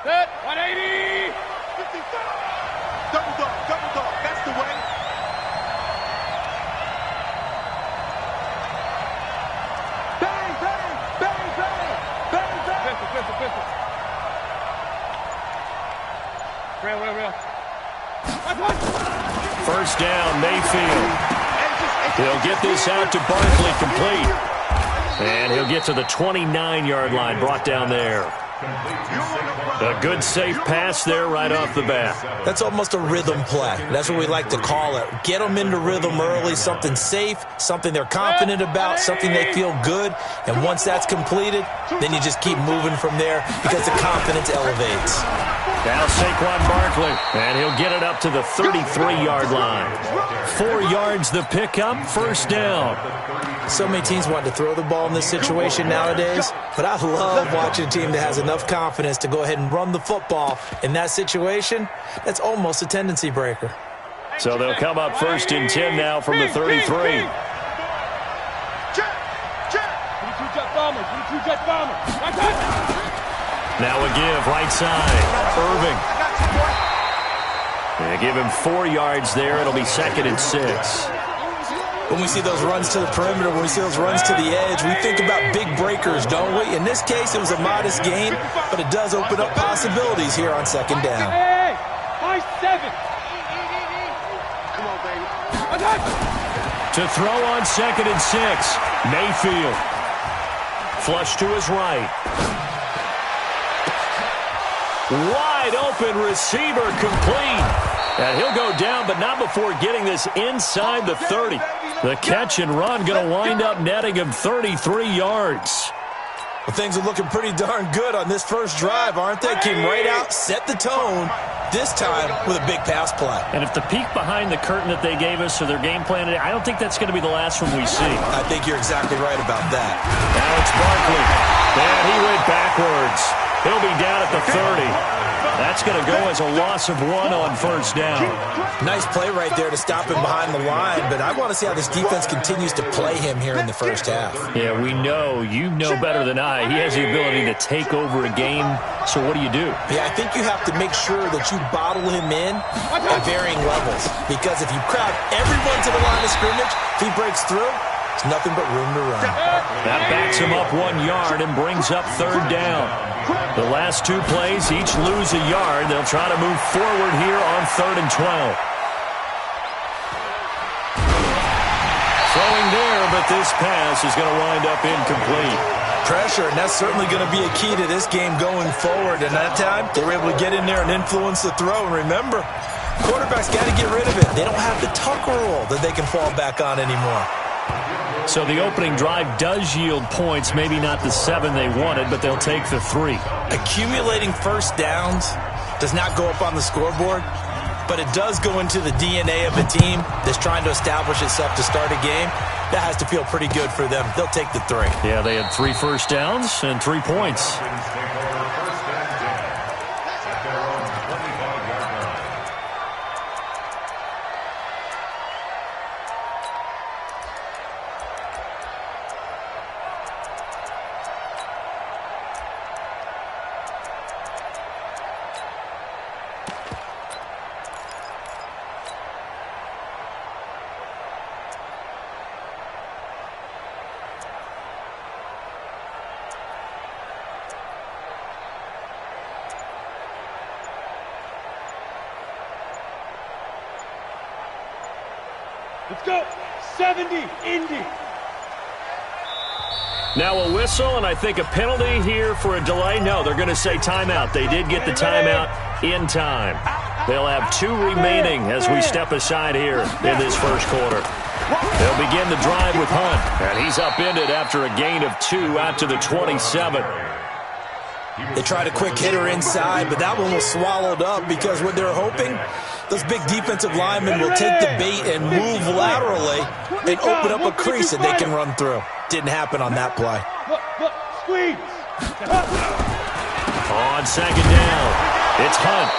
Set. 180. Double dog. That's the way. Bang, bang, bang, bang, bang, bang. Pistol. Real. First down, Mayfield. He'll get this out to Barkley, complete. And he'll get to the 29-yard line, brought down there. A good, safe pass there right off the bat. That's almost a rhythm play. That's what we like to call it. Get them into rhythm early, something safe, something they're confident about, something they feel good. And once that's completed, then you just keep moving from there because the confidence elevates. Now Saquon Barkley, and he'll get it up to the 33-yard line. 4 yards the pickup, first down. So many teams want to throw the ball in this situation nowadays, but I love watching a team that has enough confidence to go ahead and run the football. In that situation, that's almost a tendency breaker. So they'll come up first and 10 now from the 33. Now a give, right side, Irving. They give him 4 yards there. It'll be second and 6. When we see those runs to the perimeter, when we see those runs to the edge, we think about big breakers, don't we? In this case, it was a modest gain, but it does open up possibilities here on second down. Hey, 5-7. Come on, baby. To throw on second and 6, Mayfield. Flush to his right. Wide open receiver, complete. And he'll go down, but not before getting this inside the 30. The catch and run going to wind up netting him 33 yards. Well, things are looking pretty darn good on this first drive, aren't they? Came right out, set the tone, this time with a big pass play. And if the peek behind the curtain that they gave us or their game plan today, I don't think that's going to be the last one we see. I think you're exactly right about that. Now it's Barkley. And he went backwards. He'll be down at the 30. That's going to go as a loss of 1 on first down. Nice play right there to stop him behind the line, but I want to see how this defense continues to play him here in the first half. Yeah, we know. You know better than I. He has the ability to take over a game, so what do? Yeah, I think you have to make sure that you bottle him in at varying levels, because if you crowd everyone to the line of scrimmage, if he breaks through, it's nothing but room to run. That backs him up 1 yard and brings up third down. The last 2 plays, each lose a yard. They'll try to move forward here on 3rd and 12. Throwing there, but this pass is going to wind up incomplete. Pressure, and that's certainly going to be a key to this game going forward. And that time, they were able to get in there and influence the throw. And remember, quarterbacks got to get rid of it. They don't have the Tucker rule that they can fall back on anymore. So the opening drive does yield points, maybe not the 7 they wanted, but they'll take the 3. Accumulating first downs does not go up on the scoreboard, but it does go into the DNA of a team that's trying to establish itself to start a game. That has to feel pretty good for them. They'll take the 3. Yeah, they had 3 first downs and 3 points. Let's go. 70, Indy. Now a whistle, and I think a penalty here for a delay. No, they're going to say timeout. They did get the timeout in time. They'll have 2 remaining as we step aside here in this first quarter. They'll begin the drive with Hunt, and he's upended after a gain of 2 out to the 27. They tried a quick hitter inside, but that one was swallowed up because what they're hoping, those big defensive linemen will take the bait and move laterally and open up a crease that they can run through. Didn't happen on that play. Squeeze. On second down, it's Hunt.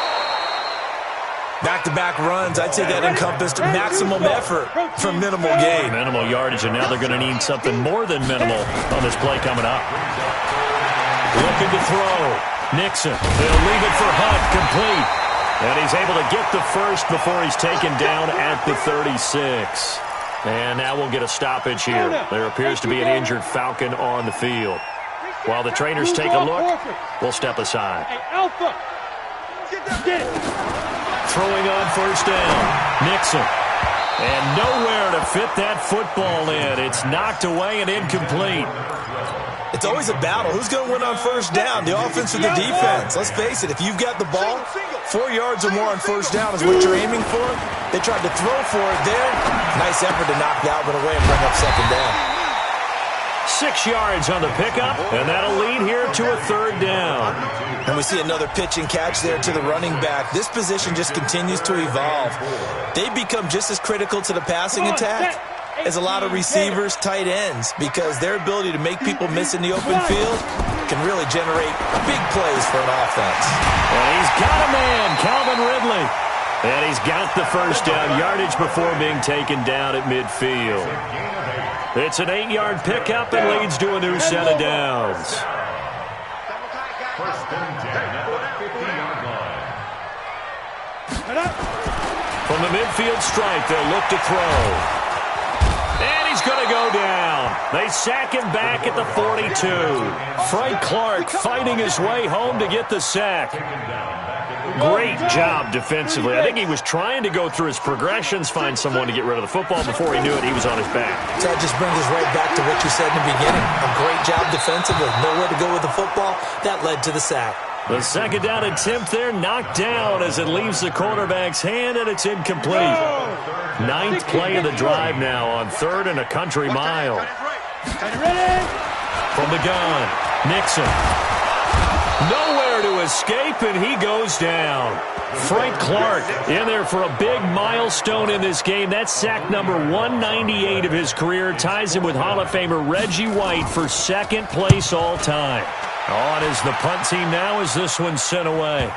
Back-to-back runs, I'd say that encompassed maximum effort for minimal gain. Minimal yardage, and now they're going to need something more than minimal on this play coming up. Looking to throw. Nixon, they'll leave it for Hunt, complete. And he's able to get the first before he's taken down at the 36. And now we'll get a stoppage here. There appears to be an injured Falcon on the field. While the trainers take a look, we'll step aside. Hey, Alpha! Get it! Throwing on first down, Nixon. And nowhere to fit that football in. It's knocked away and incomplete. It's always a battle. Who's going to win on first down, the offense or the defense? Let's face it, if you've got the ball, 4 yards or more on first down is what you're aiming for. They tried to throw for it there. Nice effort to knock Dalvin away and bring up second down. 6 yards on the pickup, and that'll lead here to a third down. And we see another pitch and catch there to the running back. This position just continues to evolve. They become just as critical to the passing attack as a lot of receivers, tight ends, because their ability to make people miss in the open field can really generate big plays for an offense. And he's got a man, Calvin Ridley. And he's got the first down yardage before being taken down at midfield. It's an 8-yard pickup and leads to a new set of downs. First and 10 at the 50-yard line. From the midfield stripe, they'll look to throw. And he's going to go down. They sack him back at the 42. Frank Clark fighting his way home to get the sack. Great job defensively. I think he was trying to go through his progressions, find someone to get rid of the football. Before he knew it, he was on his back. So that just brings us right back to what you said in the beginning. A great job defensively. Nowhere to go with the football. That led to the sack. The second down attempt there knocked down as it leaves the quarterback's hand, and it's incomplete. 9th play of the drive now on 3rd and a country mile. From the gun, Nixon. Nowhere to escape, and he goes down. Frank Clark in there for a big milestone in this game. That's sack number 198 of his career. Ties him with Hall of Famer Reggie White for 2nd place all time. On is the punt team now as this one's sent away.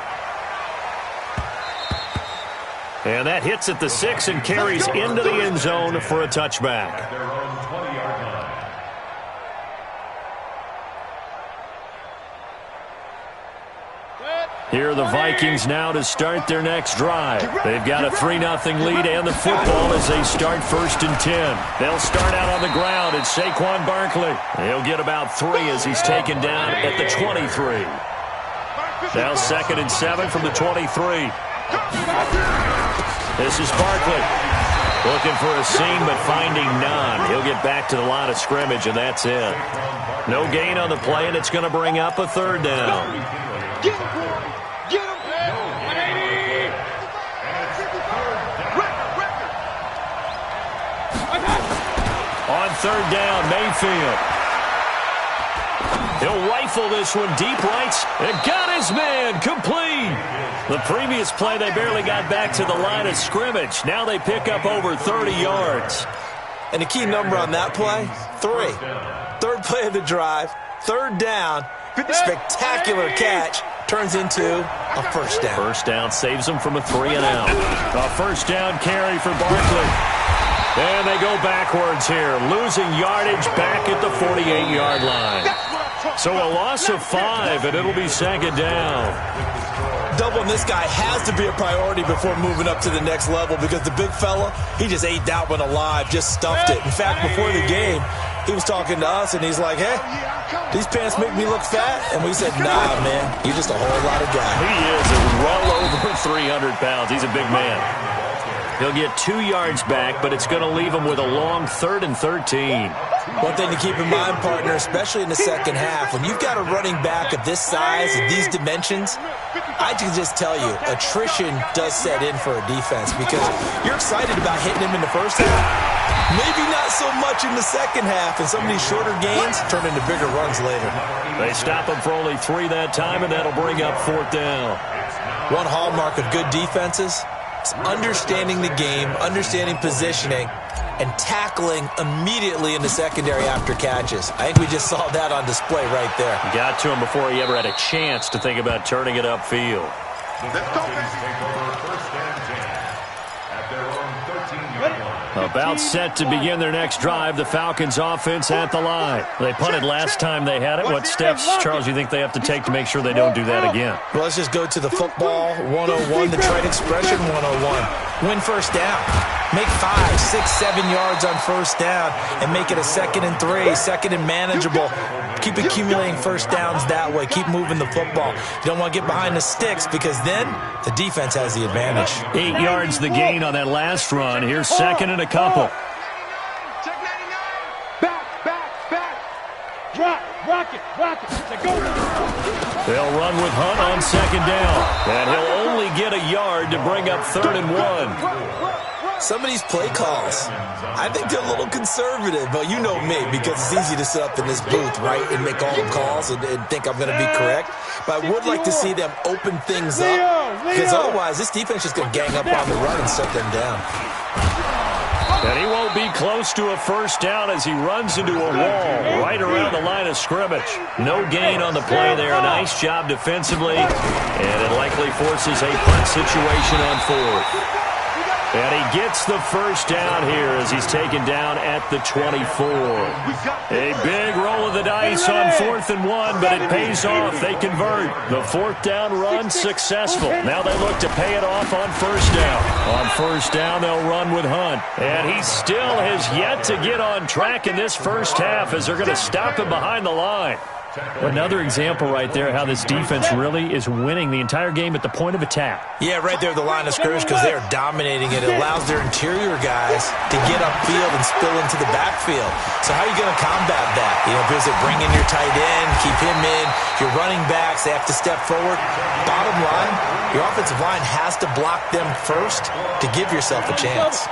And that hits at the 6 and carries into the end zone for a touchback. Here are the Vikings now to start their next drive. They've got a 3-0 lead and the football as they start 1st and 10. They'll start out on the ground. It's Saquon Barkley. He'll get about 3 as he's taken down at the 23. Now 2nd and 7 from the 23. This is Barkley. Looking for a seam but finding none. He'll get back to the line of scrimmage and that's it. No gain on the play and it's going to bring up a 3rd down. On 3rd down, Mayfield. He'll rifle this one deep right and got his man complete. The previous play, they barely got back to the line of scrimmage. Now they pick up over 30 yards. And the key number on that play, 3. 3rd play of the drive, 3rd down, spectacular catch, turns into a 1st down. 1st down saves them from a 3 and out. A 1st down carry for Barkley. And they go backwards here, losing yardage back at the 48-yard line. So a loss of 5, and it'll be 2nd down. Doubling this guy has to be a priority before moving up to the next level because the big fella, he just ate that one alive, just stuffed it. In fact, before the game, he was talking to us, and he's like, hey, these pants make me look fat? And we said, nah, man, you're just a whole lot of guy. He is well over 300 pounds. He's a big man. He'll get 2 yards back, but it's going to leave him with a long 3rd and 13. One thing to keep in mind, partner, especially in the second half, when you've got a running back of this size and these dimensions, I can just tell you, attrition does set in for a defense because you're excited about hitting him in the first half. Maybe not so much in the second half, and some of these shorter gains turn into bigger runs later. They stop him for only 3 that time, and that'll bring up 4th down. One hallmark of good defenses, understanding the game, understanding positioning, and tackling immediately in the secondary after catches. I think we just saw that on display right there. Got to him before he ever had a chance to think about turning it upfield. Let's go, baby. at their own 13-yard line. About set to begin their next drive, the Falcons offense at the line. They punted last time they had it. What steps, Charles, you think they have to take to make sure they don't do that again? Well, let's just go to the football 101, the trade expression 101. Win first down. Make 5, 6, 7 yards on first down and make it a 2nd and 3, 2nd and manageable. Keep accumulating first downs that way. Keep moving the football. You don't want to get behind the sticks because then the defense has the advantage. 8 yards the gain on that last run. Here's 2nd and a couple. Rock it. They'll run with Hunt on 2nd down. And he'll only get a yard to bring up 3rd and 1. Some of these play calls, I think they're a little conservative, but you know me, because it's easy to sit up in this booth, right, and make all the calls and think I'm going to be correct. But I would like to see them open things up, because otherwise this defense is going to gang up on the run and shut them down. And he won't be close to a first down as he runs into a wall right around the line of scrimmage. No gain on the play there. Nice job defensively, and it likely forces a punt situation on 4th. And he gets the first down here as he's taken down at the 24. A big roll of the dice on 4th and 1, but it pays off. They convert. The 4th down run successful. Now they look to pay it off on first down. On first down, they'll run with Hunt. And he still has yet to get on track in this first half as they're going to stop him behind the line. Another example right there how this defense really is winning the entire game at the point of attack. Yeah, right there at the line of scrimmage because they're dominating it. It allows their interior guys to get upfield and spill into the backfield. So how are you going to combat that? Because they bring in your tight end, keep him in. Your running backs, they have to step forward. Bottom line, your offensive line has to block them first to give yourself a chance.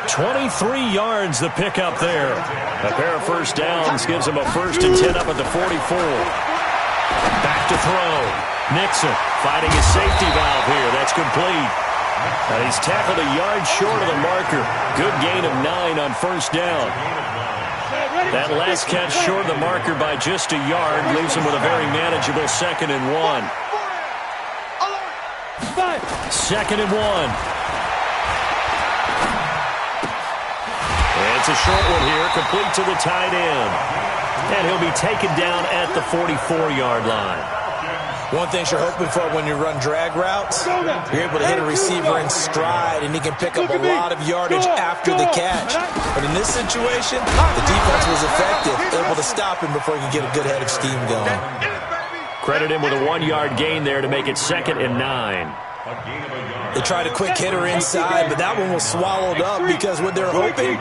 23 yards the pickup there. A pair of first downs gives him a 1st and 10 up at the 44. Back to throw. Nixon fighting his safety valve here. That's complete. And he's tackled a yard short of the marker. Good gain of 9 on first down. That last catch short of the marker by just a yard leaves him with a very manageable 2nd and 1. 2nd and 1. It's a short one here, complete to the tight end. And he'll be taken down at the 44-yard line. One thing you're hoping for when you run drag routes, you're able to hit a receiver in stride, and he can pick up a lot of yardage after the catch. But in this situation, the defense was effective, able to stop him before he could get a good head of steam going. Credit him with a 1-yard gain there to make it 2nd and 9. They tried a quick hitter inside, but that one was swallowed up because what they're hoping,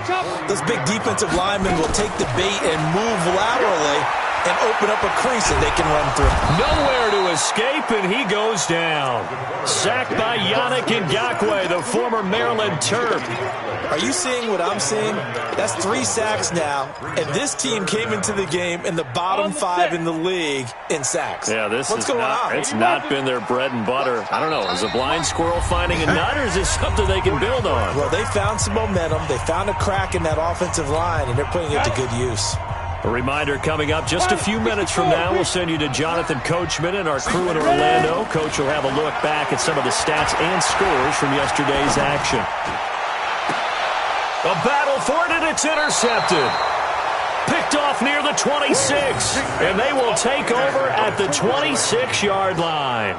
those big defensive linemen will take the bait and move laterally and open up a crease that they can run through. Nowhere to escape, and he goes down. Sacked by Yannick Ngakoue, the former Maryland Terp. Are you seeing what I'm seeing? That's 3 sacks now, and this team came into the game in the bottom 5 in the league in sacks. Yeah, What's going on? It's not been their bread and butter. I don't know. Is a blind squirrel finding a nut, or is this something they can build on? Well, they found some momentum. They found a crack in that offensive line, and they're putting it to good use. A reminder coming up just a few minutes from now. We'll send you to Jonathan Coachman and our crew in Orlando. Coach will have a look back at some of the stats and scores from yesterday's action. A battle for it, and it's intercepted. Picked off near the 26, and they will take over at the 26-yard line.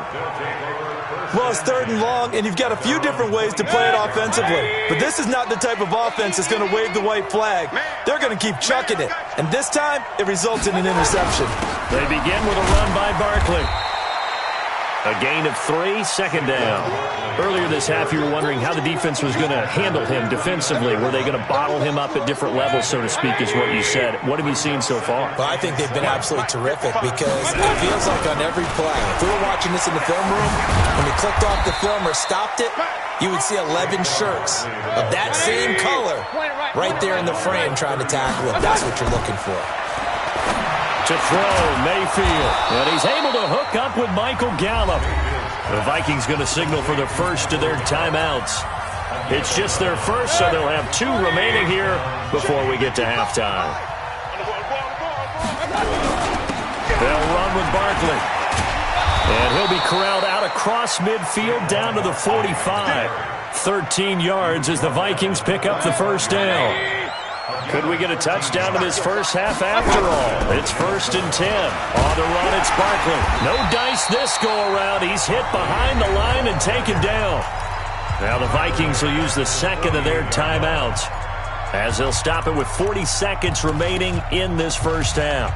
Well, it's 3rd and long, and you've got a few different ways to play it offensively. But this is not the type of offense that's going to wave the white flag. They're going to keep chucking it. And this time, it results in an interception. They begin with a run by Barkley. A gain of 3, 2nd down. Earlier this half, you were wondering how the defense was going to handle him defensively. Were they going to bottle him up at different levels, so to speak, is what you said. What have you seen so far? Well, I think they've been absolutely terrific because it feels like on every play, if we were watching this in the film room, when we clicked off the film or stopped it, you would see 11 shirts of that same color right there in the frame trying to tackle it. That's what you're looking for. To throw, Mayfield. And he's able to hook up with Michael Gallup. The Vikings going to signal for the first of their timeouts. It's just their first, so they'll have 2 remaining here before we get to halftime. They'll run with Barkley. And he'll be corralled out across midfield down to the 45. 13 yards as the Vikings pick up the first down. Could we get a touchdown in this first half after all? It's 1st and 10. On the run, it's Barkley. No dice this go-around. He's hit behind the line and taken down. Now the Vikings will use the second of their timeouts as they'll stop it with 40 seconds remaining in this first half.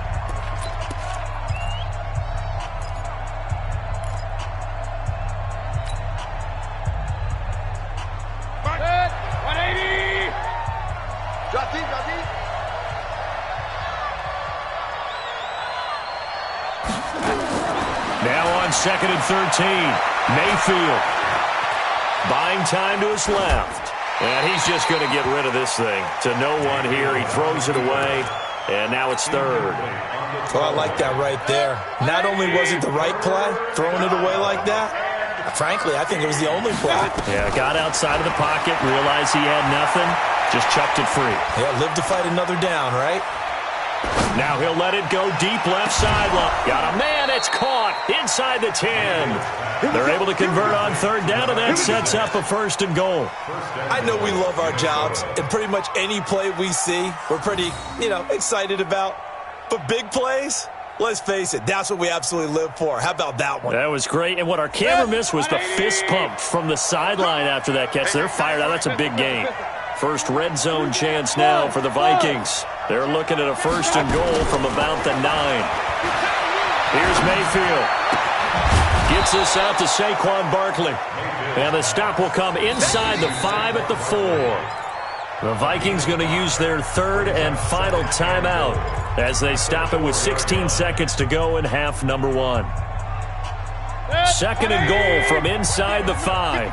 Now on 2nd and 13, Mayfield buying time to his left. And he's just going to get rid of this thing to no one here. He throws it away, and now it's 3rd. Well, I like that right there. Not only was it the right play, throwing it away like that, frankly, I think it was the only play. Yeah, got outside of the pocket, realized he had nothing, just chucked it free. Yeah, live to fight another down, right? Now he'll let it go deep left sideline. Got a man, it's caught inside the 10. They're able to convert on 3rd down, and that sets up a 1st and goal. I know we love our jobs, and pretty much any play we see, we're pretty, excited about. But big plays, let's face it, that's what we absolutely live for. How about that one? That was great, and what our camera missed was the fist pump from the sideline after that catch. They're fired out. That's a big game. First red zone chance now for the Vikings. They're looking at a 1st and goal from about the 9. Here's Mayfield. Gets this out to Saquon Barkley. And the stop will come inside the 5 at the 4. The Vikings going to use their 3rd and final timeout as they stop it with 16 seconds to go in half number 1. 2nd and goal from inside the 5.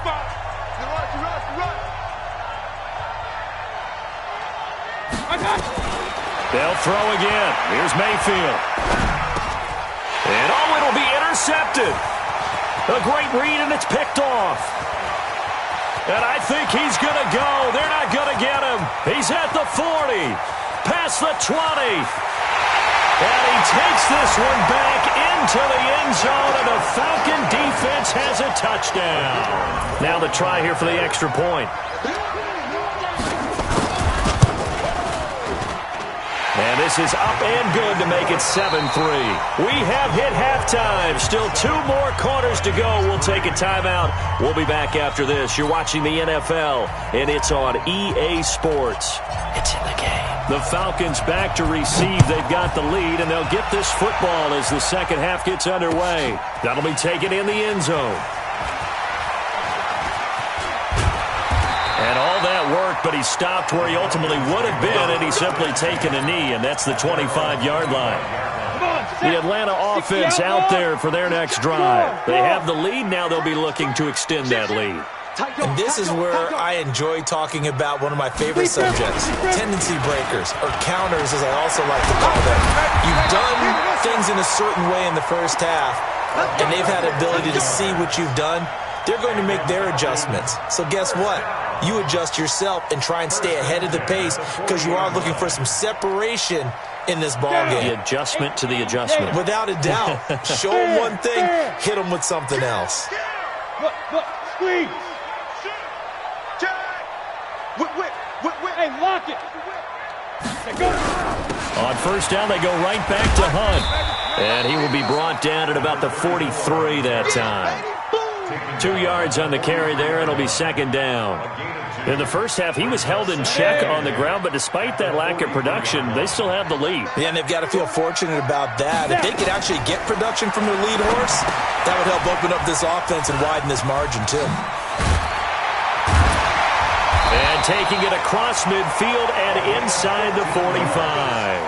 They'll throw again. Here's Mayfield. And it'll be intercepted. A great read, and it's picked off. And I think he's going to go. They're not going to get him. He's at the 40, past the 20. And he takes this one back into the end zone, and the Falcon defense has a touchdown. Now the try here for the extra point. And this is up and good to make it 7-3. We have hit halftime. Still 2 more quarters to go. We'll take a timeout. We'll be back after this. You're watching the NFL, and it's on EA Sports. It's in the game. The Falcons back to receive. They've got the lead, and they'll get this football as the second half gets underway. That'll be taken in the end zone. And all that worked, but he stopped where he ultimately would have been, and he's simply taken a knee, and that's the 25-yard line. The Atlanta offense out there for their next drive. They have the lead. Now they'll be looking to extend that lead. And this is where I enjoy talking about one of my favorite subjects, tendency breakers, or counters as I also like to call them. You've done things in a certain way in the first half, and they've had the ability to see what you've done. They're going to make their adjustments. So guess what? You adjust yourself and try and stay ahead of the pace because you are looking for some separation in this ballgame. The adjustment to the adjustment. Without a doubt. Show them one thing, hit them with something else. Look, squeeze. Hey, lock it. On 1st down, they go right back to Hunt. And he will be brought down at about the 43 that time. 2 yards on the carry there. It'll be 2nd down. In the first half, he was held in check on the ground, but despite that lack of production, they still have the lead. Yeah, and they've got to feel fortunate about that. If they could actually get production from their lead horse, that would help open up this offense and widen this margin, too. And taking it across midfield and inside the 45.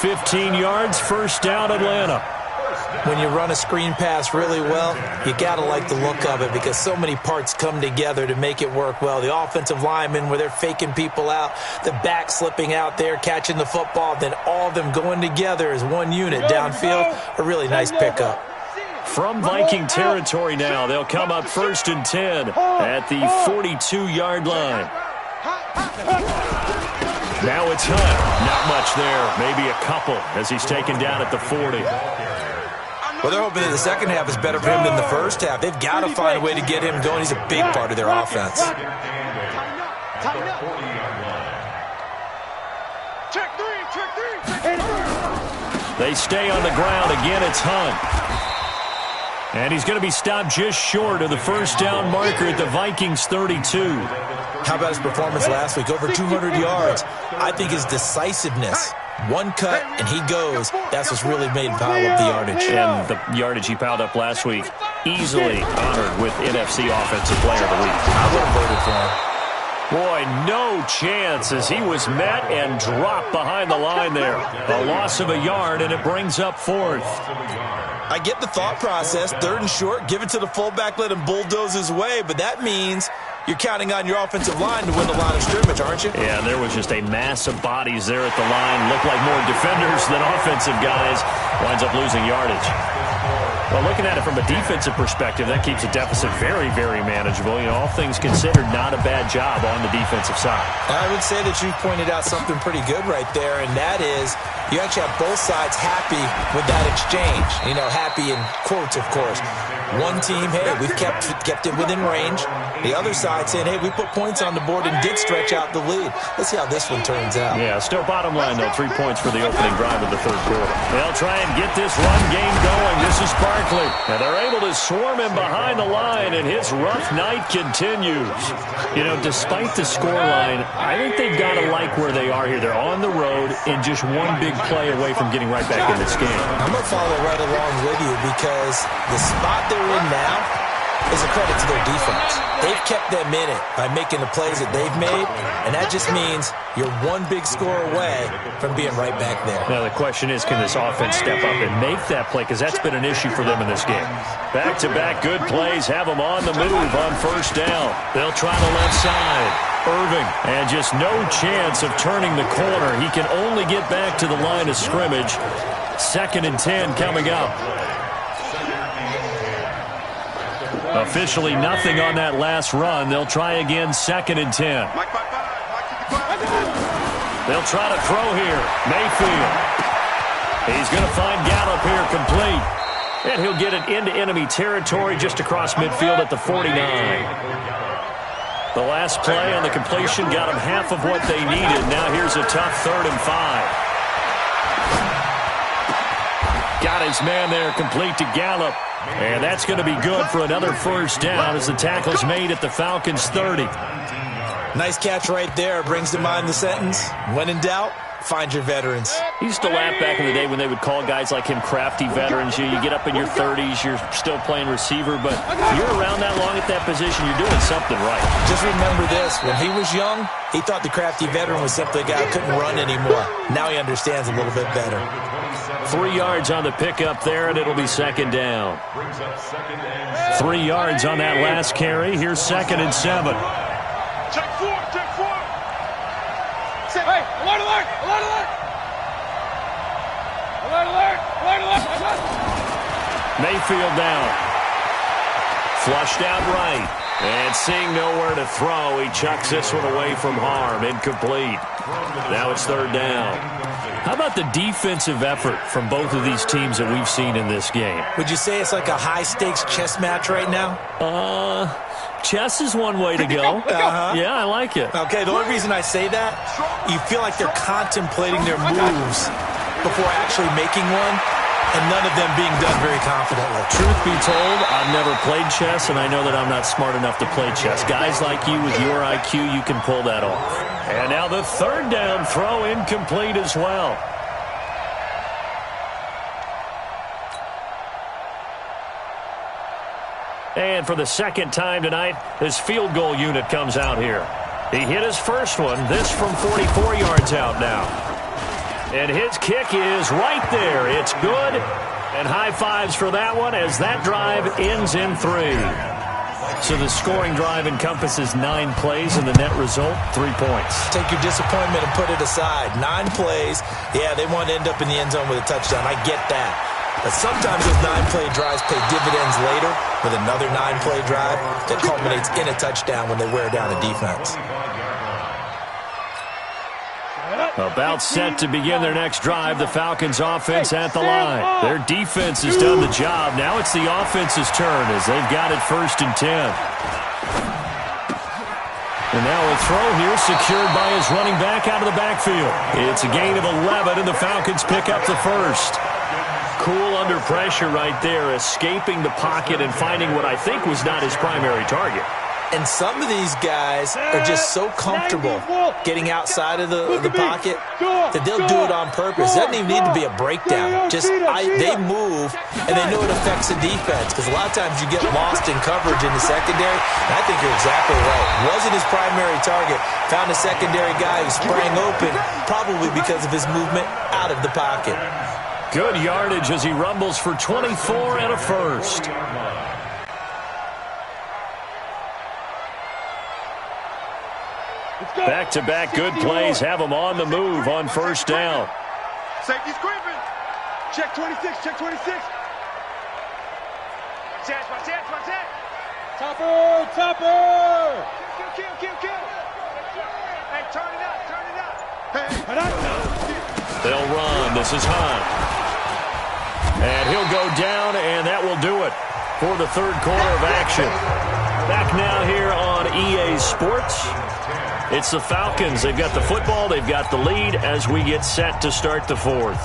15 yards, 1st down, Atlanta. When you run a screen pass really well, you got to like the look of it because so many parts come together to make it work well. The offensive linemen, where they're faking people out, the back slipping out there, catching the football, then all of them going together as one unit downfield. A really nice pickup. From Viking territory now, they'll come up 1st and 10 at the 42-yard line. Now it's Hunt. Not much there. Maybe a couple as he's taken down at the 40. Well, they're hoping that the second half is better for him than the first half. They've got to find a way to get him going. He's a big part of their offense. They stay on the ground. Again, it's Hunt. And he's going to be stopped just short of the first down marker at the Vikings 32. How about his performance last week? Over 200 yards. I think his decisiveness. One cut, and he goes. That's what's really made him pile up the yardage. And the yardage he piled up last week, easily honored with NFC Offensive Player of the Week. I would have voted for him. Boy, no chance as he was met and dropped behind the line there. A loss of a yard, and it brings up fourth. I get the thought process. Third and short, give it to the fullback, let him bulldoze his way, but that means you're counting on your offensive line to win the line of scrimmage, aren't you? Yeah, there was just a mass of bodies there at the line. Looked like more defenders than offensive guys. Winds up losing yardage. Well, looking at it from a defensive perspective, that keeps the deficit very, very manageable. You know, all things considered, not a bad job on the defensive side. I would say that you pointed out something pretty good right there, and that is you actually have both sides happy with that exchange. You know, happy in quotes, of course. One team, hey, we've kept it within range. The other side saying, hey, we put points on the board and did stretch out the lead. Let's see how this one turns out. Yeah, still bottom line, though. 3 points for the opening drive of the third quarter. They'll try and get this run game going. This is Barkley. And they're able to swarm him behind the line, and his rough night continues. You know, despite the scoreline, I think they've got to like where they are here. They're on the road and just one big play away from getting right back in this game. I'm going to follow right along with you because the spot they're in now is a credit to their defense. They've kept them in it by making the plays that they've made, and that just means you're one big score away from being right back there. Now, the question is, can this offense step up and make that play? Because that's been an issue for them in this game. Back-to-back good plays have them on the move on first down. They'll try the left side. Irving, and just no chance of turning the corner. He can only get back to the line of scrimmage. 2nd and 10 coming up. Officially nothing on that last run. They'll try again, 2nd and 10. They'll try to throw here. Mayfield. He's going to find Gallup here complete. And he'll get it into enemy territory just across midfield at the 49. The last play on the completion got him half of what they needed. Now here's a tough 3rd and 5. Got his man there complete to Gallup. And that's going to be good for another first down as the tackle's made at the Falcons' 30. Nice catch right there. Brings to mind the sentence, when in doubt, find your veterans. He used to laugh back in the day when they would call guys like him crafty veterans. You get up in your 30s, you're still playing receiver, but you're around that long at that position, you're doing something right. Just remember this. When he was young, he thought the crafty veteran was simply a guy who couldn't run anymore. Now he understands a little bit better. 3 yards on the pickup there, and it'll be 2nd down. 3 yards on that last carry. Here's 2nd and 7. Take 4, take 4. Hey, alert, alert, alert, alert. Alert, alert, alert, alert. Mayfield down. Flushed out right. And seeing nowhere to throw, he chucks this one away from harm. Incomplete. Now it's 3rd down. How about the defensive effort from both of these teams that we've seen in this game? Would you say it's like a high-stakes chess match right now? Chess is one way to go. Yeah, I like it. Okay, the only reason I say that, you feel like they're contemplating their moves before actually making one, and none of them being done very confidently. Truth be told, I've never played chess, and I know that I'm not smart enough to play chess. Guys like you with your IQ, you can pull that off. And now the 3rd down throw incomplete as well. And for the 2nd time tonight, this field goal unit comes out here. He hit his first one, this from 44 yards out now. And his kick is right there. It's good. And high fives for that one as that drive ends in 3. So the scoring drive encompasses 9 plays, and the net result, 3 points. Take your disappointment and put it aside. 9 plays. Yeah, they want to end up in the end zone with a touchdown. I get that. But sometimes those 9-play drives pay dividends later with another 9-play drive that culminates in a touchdown when they wear down a defense. About set to begin their next drive. The Falcons offense at the line. Their defense has done the job. Now it's the offense's turn as they've got it 1st and 10. And now a throw here secured by his running back out of the backfield. It's a gain of 11, and the Falcons pick up the first. Cool under pressure right there, escaping the pocket and finding what I think was not his primary target. And some of these guys are just so comfortable getting outside of the pocket that they'll do it on purpose. It doesn't even need to be a breakdown. They move, and they know it affects the defense because a lot of times you get lost in coverage in the secondary. And I think you're exactly right. Wasn't his primary target. Found a secondary guy who sprang open, probably because of his movement out of the pocket. Good yardage as he rumbles for 24 and a first. Back-to-back good plays have them on the move on 1st down. Safety's creeping. Check 26, check 26. Watch that. Topper. Kill. Hey, turn it up. Hey. They'll run. This is Hunt. And he'll go down, and that will do it for the 3rd quarter of action. Back now here on EA Sports. It's the Falcons. They've got the football. They've got the lead as we get set to start the 4th.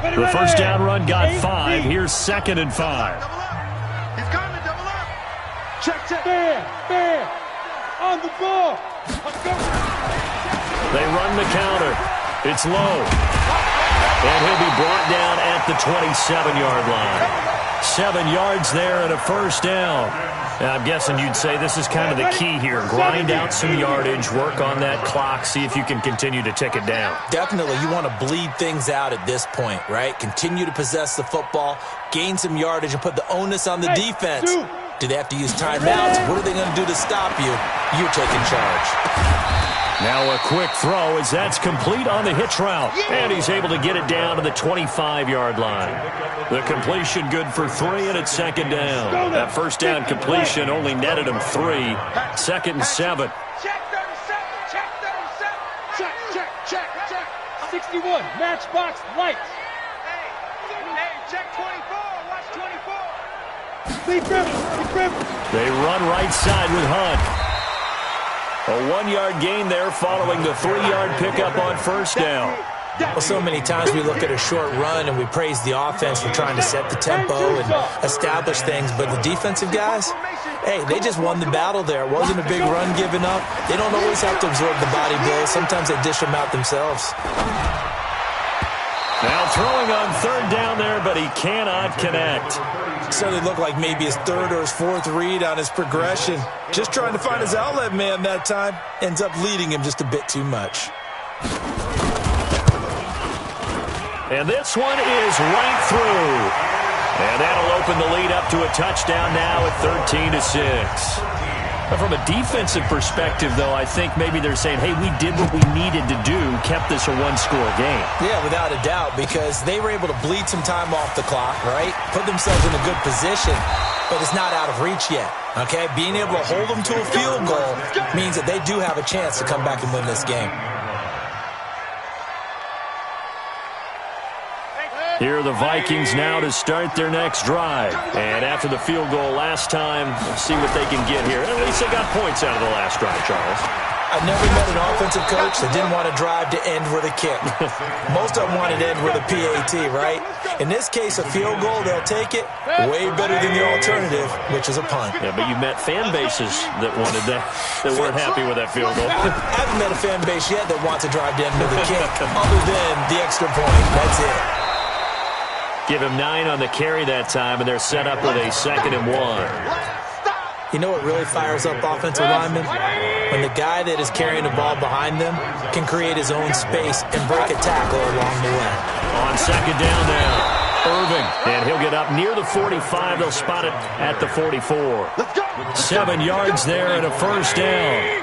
The first down run got 5. Here's 2nd and 5. He's coming, double up. Check. Bear. On the ball. They run the counter. It's low. And he'll be brought down at the 27-yard line. 7 yards there and a first down. Now, I'm guessing you'd say this is kind of the key here. Grind out some yardage, work on that clock, see if you can continue to tick it down. Definitely. You want to bleed things out at this point, right? Continue to possess the football, gain some yardage, and put the onus on the defense. Do they have to use timeouts? What are they going to do to stop you? You're taking charge. Now a quick throw as that's complete on the hitch route. And he's able to get it down to the 25-yard line. The completion good for 3, and it's 2nd down. That first down completion only netted him 3. 2nd and 7. Check 37. Check. 61. Matchbox lights. Hey, check 24. Watch 24. Be driven. They run right side with Hunt. A 1-yard gain there following the 3-yard pickup on first down. Well, so many times we look at a short run and we praise the offense for trying to set the tempo and establish things, but the defensive guys, hey, they just won the battle there. It wasn't a big run given up. They don't always have to absorb the body blows. Sometimes they dish them out themselves. Now throwing on 3rd down there, but he cannot connect. Certainly looked like maybe his 3rd or his 4th read on his progression. Just trying to find his outlet man that time. Ends up leading him just a bit too much. And this one is right through. And that'll open the lead up to a touchdown now at 13-6. From a defensive perspective, though, I think maybe they're saying, hey, we did what we needed to do, kept this a 1-score game. Yeah, without a doubt, because they were able to bleed some time off the clock, right? Put themselves in a good position, but it's not out of reach yet, okay? Being able to hold them to a field goal means that they do have a chance to come back and win this game. Here are the Vikings now to start their next drive. And after the field goal last time, let's see what they can get here. At least they got points out of the last drive, Charles. I've never met an offensive coach that didn't want a drive to end with a kick. Most of them wanted to end with a PAT, right? In this case, a field goal, they'll take it. Way better than the alternative, which is a punt. Yeah, but you met fan bases that wanted that weren't happy with that field goal. I haven't met a fan base yet that wants a drive to end with a kick, other than the extra point. That's it. Give him 9 on the carry that time, and they're set up with a 2nd and 1. You know what really fires up offensive linemen? When the guy that is carrying the ball behind them can create his own space and break a tackle along the way. On 2nd down now, Irving, and he'll get up near the 45. They'll spot it at the 44. 7 yards there and a first down.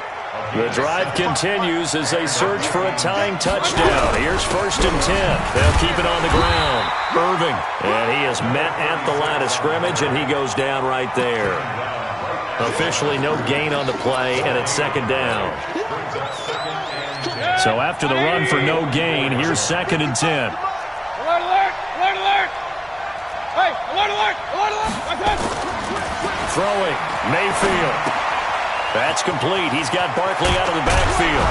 The drive continues as they search for a tying touchdown. Here's 1st and 10. They'll keep it on the ground. Irving, and he is met at the line of scrimmage, and he goes down right there. Officially no gain on the play, and it's 2nd down. So after the run for no gain, here's 2nd and 10. Alert, alert! Alert, alert! Hey, alert, alert! Alert, alert! Throwing, Mayfield. That's complete. He's got Barkley out of the backfield.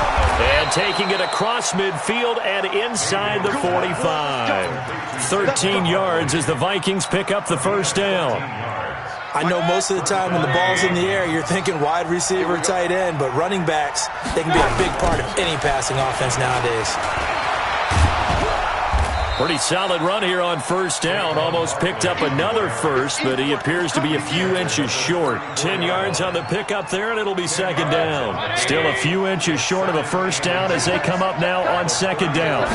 And taking it across midfield and inside the 45. 13 yards as the Vikings pick up the 1st down. I know most of the time when the ball's in the air, you're thinking wide receiver, tight end, but running backs, they can be a big part of any passing offense nowadays. Pretty solid run here on 1st down. Almost picked up another first, but he appears to be a few inches short. 10 yards on the pickup there, and it'll be 2nd down. Still a few inches short of a 1st down as they come up now on 2nd down.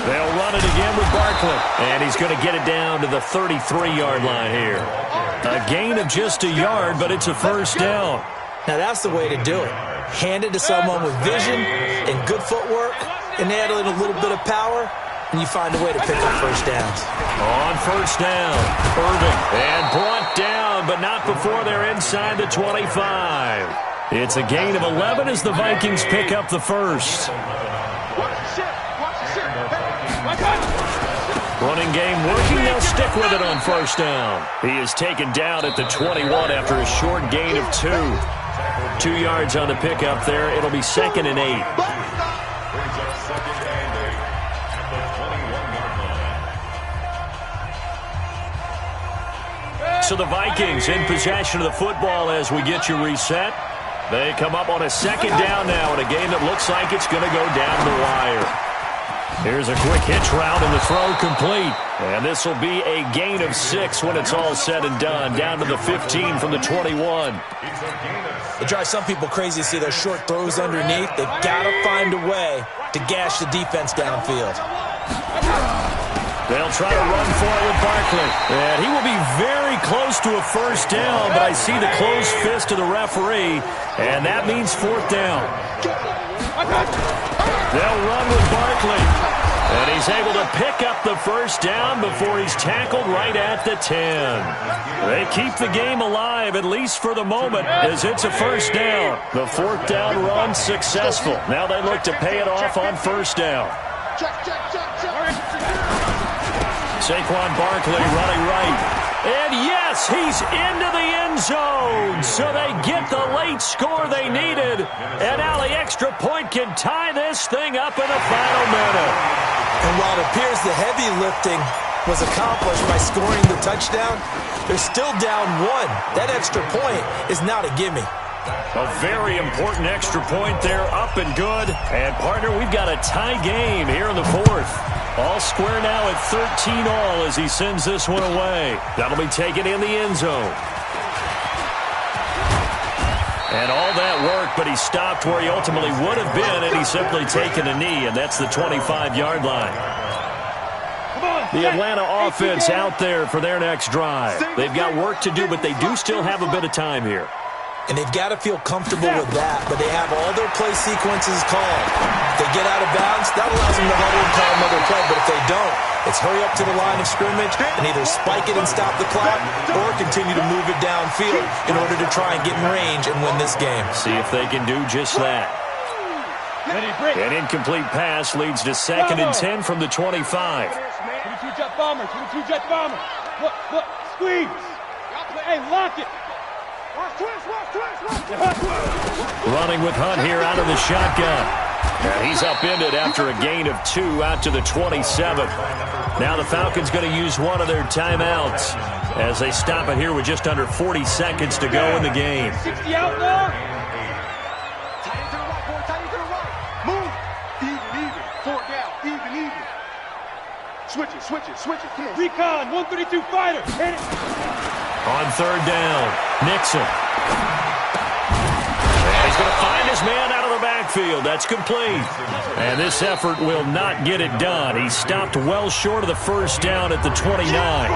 They'll run it again with Barkley, and he's going to get it down to the 33-yard line here. A gain of just a yard, but it's a 1st down. Now that's the way to do it. Hand it to someone with vision and good footwork, and add in a little bit of power, and you find a way to pick up 1st downs. On 1st down, Irving, and brought down, but not before they're inside the 25. It's a gain of 11 as the Vikings pick up the 1st. Running game working, they'll stick with it on 1st down. He is taken down at the 21 after a short gain of 2. 2 yards on the pickup there. It'll be 2nd and 8. So the Vikings in possession of the football as we get you reset. They come up on a 2nd down now in a game that looks like it's going to go down the wire. Here's a quick hitch route and the throw complete. And this will be a gain of 6 when it's all said and done. Down to the 15 from the 21. It drives some people crazy to see those short throws underneath. They've got to find a way to gash the defense downfield. They'll try to run for it with Barkley. And he will be very close to a 1st down, but I see the closed fist of the referee, and that means 4th down. They'll run with Barkley. And he's able to pick up the 1st down before he's tackled right at the 10. They keep the game alive, at least for the moment, as it's a 1st down. The 4th down run successful. Now they look to pay it off on 1st down. Saquon Barkley running right. And yes, he's into the end zone. So they get the late score they needed. And now the extra point can tie this thing up in the final minute. And while it appears the heavy lifting was accomplished by scoring the touchdown, they're still down 1. That extra point is not a gimme. A very important extra point there, up and good. And, partner, we've got a tie game here in the 4th. All square now at 13 all as he sends this one away. That'll be taken in the end zone. And all that work, but he stopped where he ultimately would have been, and he's simply taken a knee, and that's the 25-yard line. The Atlanta offense out there for their next drive. They've got work to do, but they do still have a bit of time here. And they've got to feel comfortable with that, but they have all their play sequences called. If they get out of bounds, that allows them to huddle and call another play, but if they don't, it's hurry up to the line of scrimmage and either spike it and stop the clock or continue to move it downfield in order to try and get in range and win this game. See if they can do just that. An incomplete pass leads to 2nd and 10 from the 25. 22-jet bomber, 22-jet bomber. Look, squeeze. Hey, lock it. Running with Hunt here out of the shotgun. And he's upended after a gain of 2 out to the 27. Now the Falcons going to use one of their timeouts as they stop it here with just under 40 seconds to go in the game. 60 out now. Tight end to the right, boy. Tight end to the right. Move. Even. 4 down. Even. Switch it. Come on. Recon, 132 fighter. Hit it. On 3rd down, Nixon. And he's going to find his man out of the backfield. That's complete. And this effort will not get it done. He stopped well short of the 1st down at the 29.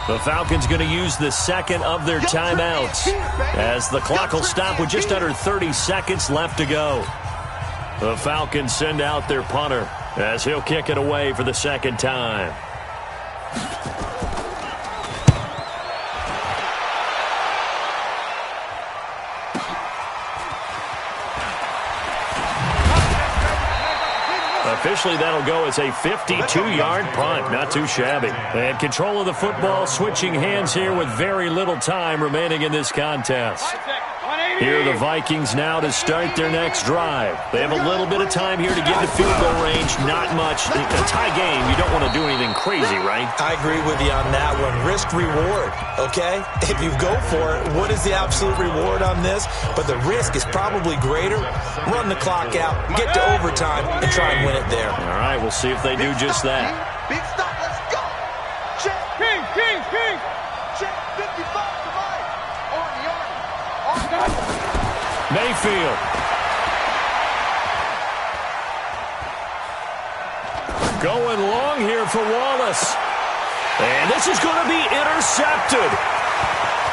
The Falcons going to use the second of their timeouts as the clock will stop with just under 30 seconds left to go. The Falcons send out their punter as he'll kick it away for the second time. Officially, that'll go as a 52-yard punt. Not too shabby. And control of the football switching hands here with very little time remaining in this contest. Here are the Vikings now to start their next drive. They have a little bit of time here to get to field goal range. Not much. A tie game, you don't want to do anything crazy, right? I agree with you on that one. Risk reward, okay? If you go for it, what is the absolute reward on this? But the risk is probably greater. Run the clock out, get to overtime, and try and win it there. All right, we'll see if they do just that. Big stop, let's go. Check. King. Check 55 to Mike. On the arm. Mayfield. Going long here for Wallace. And this is going to be intercepted.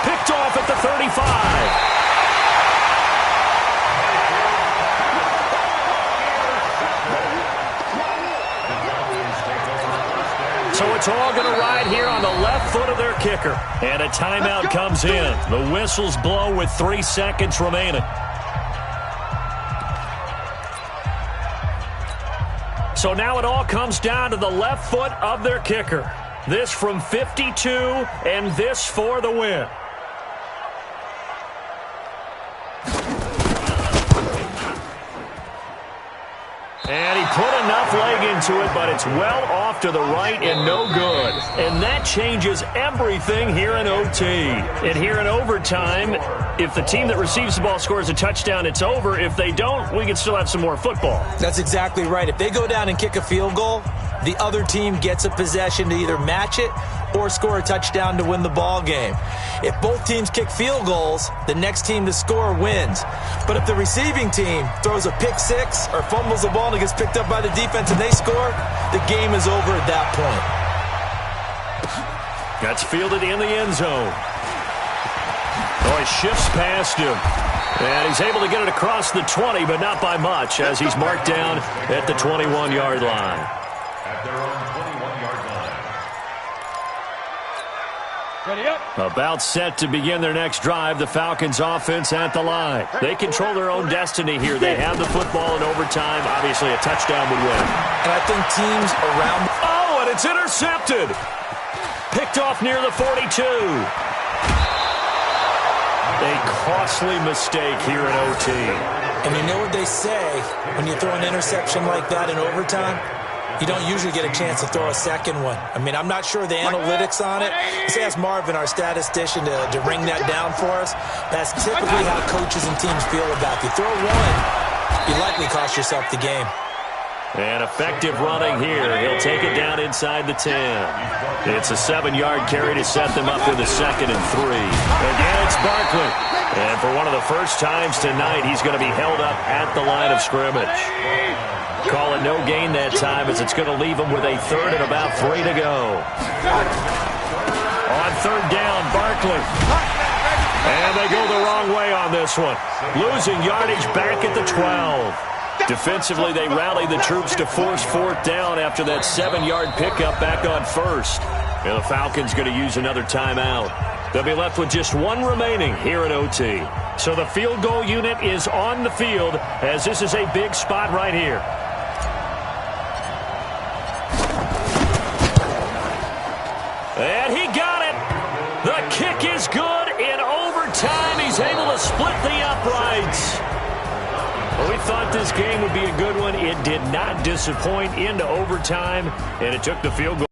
Picked off at the 35. So it's all going to ride here on the left foot of their kicker. And a timeout comes in. The whistles blow with 3 seconds remaining. So now it all comes down to the left foot of their kicker. This from 52 and this for the win. And he put enough leg into it, but it's well off to the right and no good. And that changes everything here in OT. And here in overtime, if the team that receives the ball scores a touchdown, it's over. If they don't, we can still have some more football. That's exactly right. If they go down and kick a field goal, the other team gets a possession to either match it or score a touchdown to win the ball game. If both teams kick field goals, the next team to score wins. But if the receiving team throws a pick six or fumbles the ball and it gets picked up by the defense and they score, the game is over at that point. That's fielded in the end zone. Oh, he shifts past him. And he's able to get it across the 20, but not by much, as he's marked down at the 21-yard line. At their own 21-yard line. Ready up. About set to begin their next drive, the Falcons offense at the line. They control their own destiny here. They have the football in overtime. Obviously, a touchdown would win. And I think teams around... Oh, and it's intercepted. Picked off near the 42. A costly mistake here in OT. And you know what they say, when you throw an interception like that in overtime, you don't usually get a chance to throw a second one. I mean, I'm not sure the analytics on it. Let's ask Marvin, our statistician, to ring that down for us. That's typically how coaches and teams feel about it. You throw one, you likely cost yourself the game. And effective running here. He'll take it down inside the 10. It's a 7-yard carry to set them up with a 2nd and 3. Again, it's Barkley. And for one of the first times tonight, he's going to be held up at the line of scrimmage. Call it no gain that time, as it's going to leave him with a 3rd and about 3 to go. On 3rd down, Barkley. And they go the wrong way on this one. Losing yardage back at the 12. Defensively, they rally the troops to force 4th down after that 7-yard pickup back on 1st. And the Falcons going to use another timeout. They'll be left with just one remaining here in OT. So the field goal unit is on the field, as this is a big spot right here. And he got it. The kick is good. In overtime, he's able to split the uprights. Well, we thought this game would be a good one. It did not disappoint into overtime, and it took the field goal.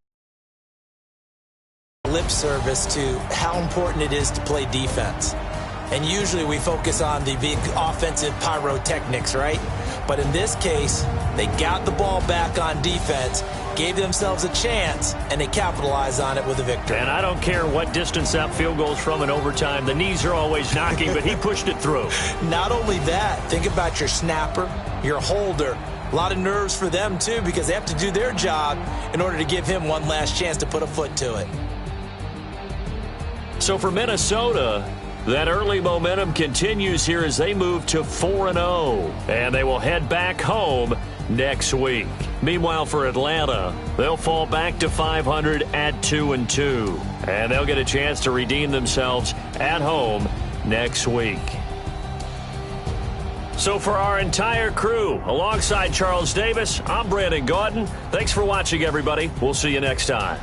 Lip service to how important it is to play defense. And usually we focus on the big offensive pyrotechnics, right? But in this case, they got the ball back on defense, gave themselves a chance, and they capitalized on it with a victory. And I don't care what distance that field goal is from in overtime. The knees are always knocking, but he pushed it through. Not only that, think about your snapper, your holder. A lot of nerves for them, too, because they have to do their job in order to give him one last chance to put a foot to it. So for Minnesota, that early momentum continues here as they move to 4-0, and they will head back home next week. Meanwhile, for Atlanta, they'll fall back to 500 at 2-2, and they'll get a chance to redeem themselves at home next week. So for our entire crew, alongside Charles Davis, I'm Brandon Gaudin. Thanks for watching, everybody. We'll see you next time.